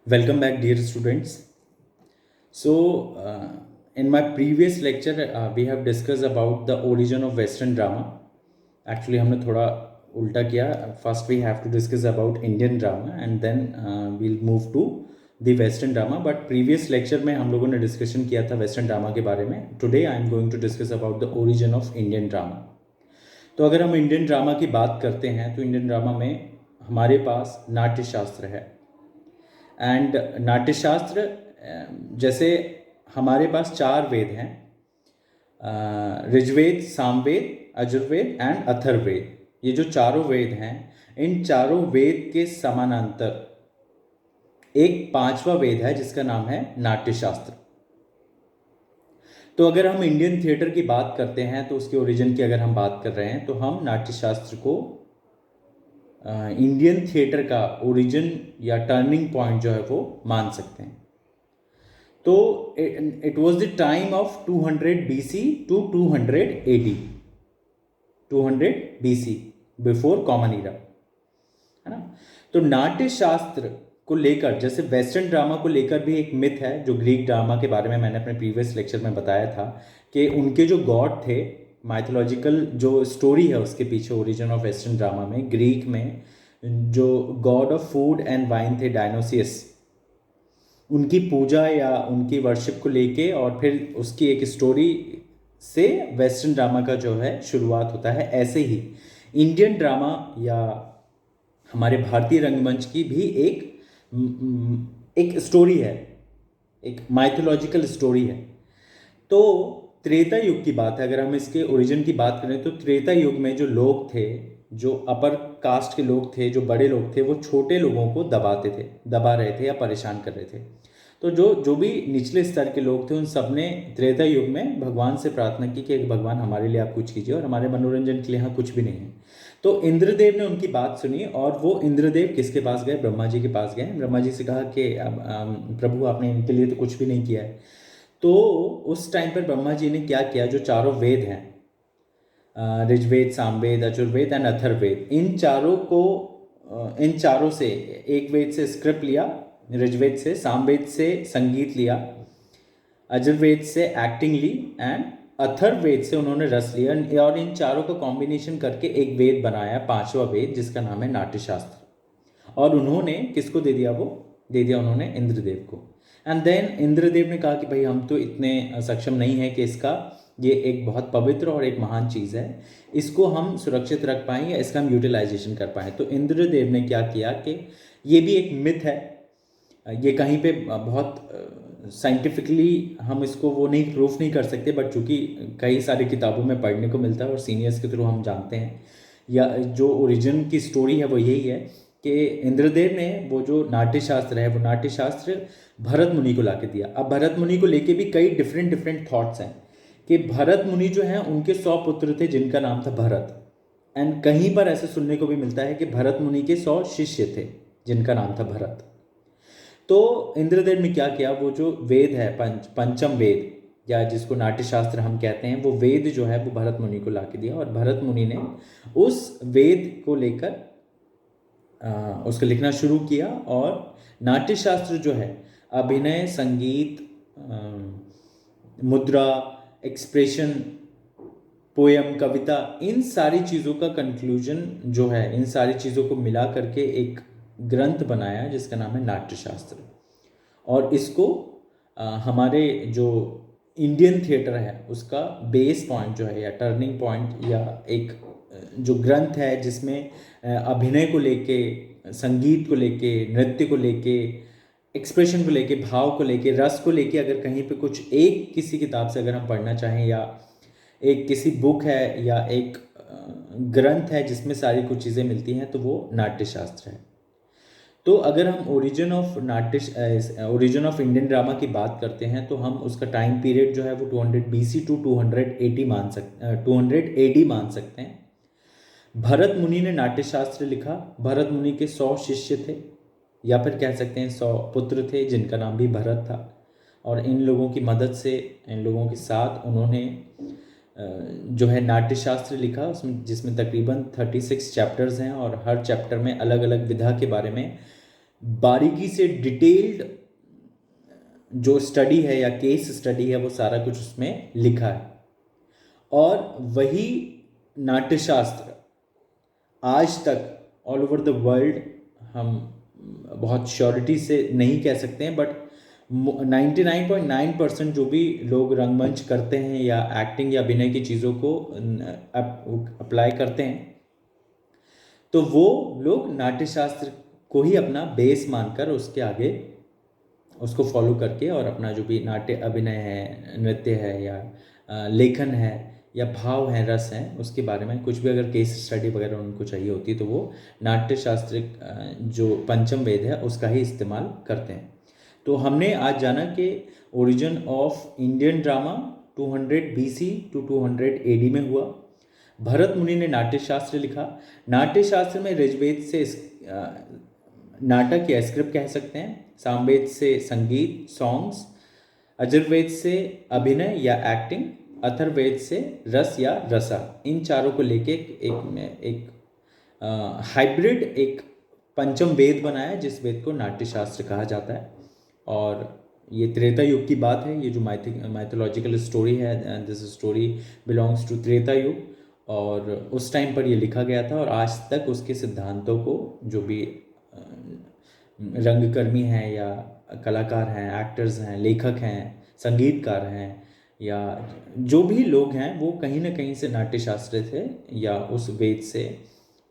Welcome back, dear students. In my previous lecture, we have discussed about the origin of Western drama. Actually, हमने थोड़ा उल्टा किया. First, we have to discuss about Indian drama, and then we'll move to the Western drama. But previous lecture में हम लोगों ने discussion किया था Western drama के बारे में. Today, I am going to discuss about the origin of Indian drama. तो अगर हम इंडियन ड्रामा की बात करते हैं तो इंडियन ड्रामा में हमारे पास नाट्य शास्त्र है. एंड नाट्यशास्त्र जैसे हमारे पास 4 वेद हैं, ऋग्वेद, सामवेद, यजुर्वेद एंड अथर्ववेद. ये जो चारों वेद हैं, इन चारों वेद के समानांतर एक 5वां वेद है जिसका नाम है नाट्यशास्त्र. तो अगर हम इंडियन थिएटर की बात करते हैं तो उसके ओरिजिन की अगर हम बात कर रहे हैं तो हम नाट्यशास्त्र को इंडियन थिएटर का ओरिजिन या टर्निंग पॉइंट जो है वो मान सकते हैं. तो it was the time of 200 BC to 200 AD, 200 BC before common era, है ना. तो नाट्य शास्त्र को लेकर, जैसे वेस्टर्न ड्रामा को लेकर भी एक मिथ है जो ग्रीक ड्रामा के बारे में मैंने अपने प्रीवियस लेक्चर में बताया था कि उनके जो गॉड थे, माइथोलॉजिकल जो स्टोरी है उसके पीछे ओरिजिन ऑफ वेस्टर्न ड्रामा में, ग्रीक में जो God of food and wine थे, डायनोसियस, उनकी पूजा या उनकी वर्शिप को लेके और फिर उसकी एक स्टोरी से वेस्टर्न ड्रामा का जो है शुरुआत होता है. ऐसे ही इंडियन ड्रामा या हमारे भारतीय रंगमंच की भी एक स्टोरी है, एक माइथोलॉजिकल स्टोरी है. तो त्रेता युग की बात है, अगर हम इसके ओरिजिन की बात करें तो त्रेता युग में जो लोग थे, जो अपर कास्ट के लोग थे, जो बड़े लोग थे, वो छोटे लोगों को दबा रहे थे या परेशान कर रहे थे. तो जो भी निचले स्तर के लोग थे उन सब ने त्रेता युग में भगवान से प्रार्थना की कि भगवान हमारे लिए आप कुछ कीजिए और हमारे मनोरंजन के लिए यहाँ कुछ भी नहीं है. तो इंद्रदेव ने उनकी बात सुनी और वो इंद्रदेव किसके पास गए? ब्रह्मा जी के पास गए. ब्रह्मा जी से कहा कि प्रभु आपने इनके लिए तो कुछ भी नहीं किया है. तो उस टाइम पर ब्रह्मा जी ने क्या किया, जो चारों वेद हैं, ऋग्वेद, सामवेद, यजुर्वेद एंड अथर्ववेद, इन चारों से एक वेद से स्क्रिप्ट लिया, ऋग्वेद से, सामवेद से संगीत लिया, यजुर्वेद से एक्टिंग ली एंड अथर्ववेद से उन्होंने रस लिया और इन चारों को कॉम्बिनेशन करके एक वेद बनाया, 5वां वेद, जिसका नाम है नाट्यशास्त्र. और उन्होंने किसको दे दिया? वो दे दिया उन्होंने इंद्रदेव को. एंड देन इंद्रदेव ने कहा कि भाई हम तो इतने सक्षम नहीं है कि ये एक बहुत पवित्र और एक महान चीज़ है, इसको हम सुरक्षित रख पाएँ या इसका हम यूटिलाइजेशन कर पाएँ. तो इंद्रदेव ने क्या किया कि ये भी एक मिथ है, ये कहीं पे बहुत साइंटिफिकली हम इसको वो नहीं प्रूफ नहीं कर सकते, बट चूँकि कई सारी किताबों में पढ़ने को मिलता है और सीनियर्स के थ्रू हम जानते हैं, या जो ओरिजिन की स्टोरी है वो यही है कि इंद्रदेव ने वो जो नाट्यशास्त्र है, वो नाट्यशास्त्र भरत मुनि को ला के दिया. अब भरत मुनि को लेके भी कई डिफरेंट थॉट्स हैं कि भरत मुनि जो हैं उनके 100 पुत्र थे जिनका नाम था भरत. एंड कहीं पर ऐसे सुनने को भी मिलता है कि भरत मुनि के 100 शिष्य थे जिनका नाम था भरत. तो इंद्रदेव ने क्या किया, वो जो वेद है, पंचम वेद या जिसको नाट्यशास्त्र हम कहते हैं, वो वेद जो है वो भरत मुनि को ला के दिया और भरत मुनि ने उस वेद को लेकर उसको लिखना शुरू किया. और नाट्यशास्त्र जो है अभिनय, संगीत, मुद्रा, एक्सप्रेशन, पोयम, कविता, इन सारी चीज़ों का कंक्लूजन जो है, इन सारी चीज़ों को मिला करके एक ग्रंथ बनाया जिसका नाम है नाट्यशास्त्र. और इसको हमारे जो इंडियन थिएटर है उसका बेस पॉइंट जो है या टर्निंग पॉइंट या एक जो ग्रंथ है जिसमें अभिनय को लेके, संगीत को लेके, नृत्य को लेके, एक्सप्रेशन को लेके, भाव को लेके, रस को लेके, अगर कहीं पे कुछ एक किसी किताब से अगर हम पढ़ना चाहें या एक किसी बुक है या एक ग्रंथ है जिसमें सारी कुछ चीज़ें मिलती हैं तो वो नाट्यशास्त्र है. तो अगर हम ओरिजिन ऑफ इंडियन ड्रामा की बात करते हैं तो हम उसका टाइम पीरियड जो है वो 200 BC टू 280 200 AD मान सकते हैं. भरत मुनि ने नाट्यशास्त्र लिखा. भरत मुनि के 100 शिष्य थे या फिर कह सकते हैं 100 पुत्र थे जिनका नाम भी भरत था. और इन लोगों की मदद से, इन लोगों के साथ उन्होंने जो है नाट्यशास्त्र लिखा, उसमें जिसमें तकरीबन 36 चैप्टर्स हैं और हर चैप्टर में अलग अलग विधा के बारे में बारीकी से डिटेल्ड जो स्टडी है या केस स्टडी है वो सारा कुछ उसमें लिखा है। और वही नाट्यशास्त्र आज तक ऑल ओवर द वर्ल्ड, हम बहुत श्योरिटी से नहीं कह सकते हैं, बट 99.9% जो भी लोग रंगमंच करते हैं या एक्टिंग या अभिनय की चीज़ों को अप्लाई करते हैं, तो वो लोग नाट्यशास्त्र को ही अपना बेस मानकर उसके आगे उसको फॉलो करके और अपना जो भी नाट्य अभिनय है, नृत्य है या लेखन है या भाव है, रस है, उसके बारे में कुछ भी अगर केस स्टडी वगैरह उनको चाहिए होती है तो वो नाट्यशास्त्रिक जो पंचम वेद है उसका ही इस्तेमाल करते हैं। तो हमने आज जाना कि origin of Indian drama 200 BC to 200 AD में हुआ। भरत मुनि ने नाट्यशास्त्र लिखा। नाट्यशास्त्र में ऋग्वेद से नाटक या स्क्रिप्ट कह सकते हैं, सामवेद से संगीत सॉन्ग्स, अजुर्वेद से अभिनय या एक्टिंग, अथर्ववेद से रस या रसा, इन चारों को लेके एक हाइब्रिड एक पंचम वेद बनाया जिस वेद को नाट्यशास्त्र कहा जाता है। और ये त्रेता युग की बात है। ये जो माइथोलॉजिकल स्टोरी है, this story belongs to Treta Yuga, और उस टाइम पर ये लिखा गया था और आज तक उसके सिद्धांतों को जो भी रंगकर्मी हैं या कलाकार हैं, एक्टर्स हैं, लेखक हैं, संगीतकार हैं या जो भी लोग हैं, वो कहीं ना कहीं से नाट्यशास्त्र से या उस वेद से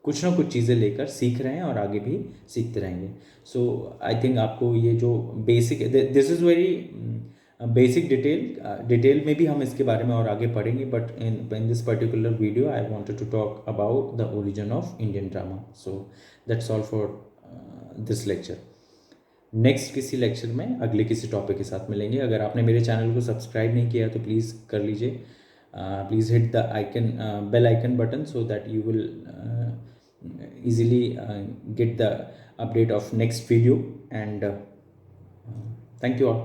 कुछ ना कुछ चीज़ें लेकर सीख रहे हैं और आगे भी सीखते रहेंगे। सो आई थिंक आपको ये जो basic, this is very basic detail में भी हम इसके बारे में और आगे पढ़ेंगे, but in this particular video I wanted to talk about the origin of Indian drama. So that's all for this lecture. Next किसी लेक्चर में अगले किसी टॉपिक के साथ मिलेंगे। अगर आपने मेरे चैनल को सब्सक्राइब नहीं किया तो प्लीज़ कर लीजिए। Please hit the icon, bell icon button, so that you will easily get the update of next video, and thank you all.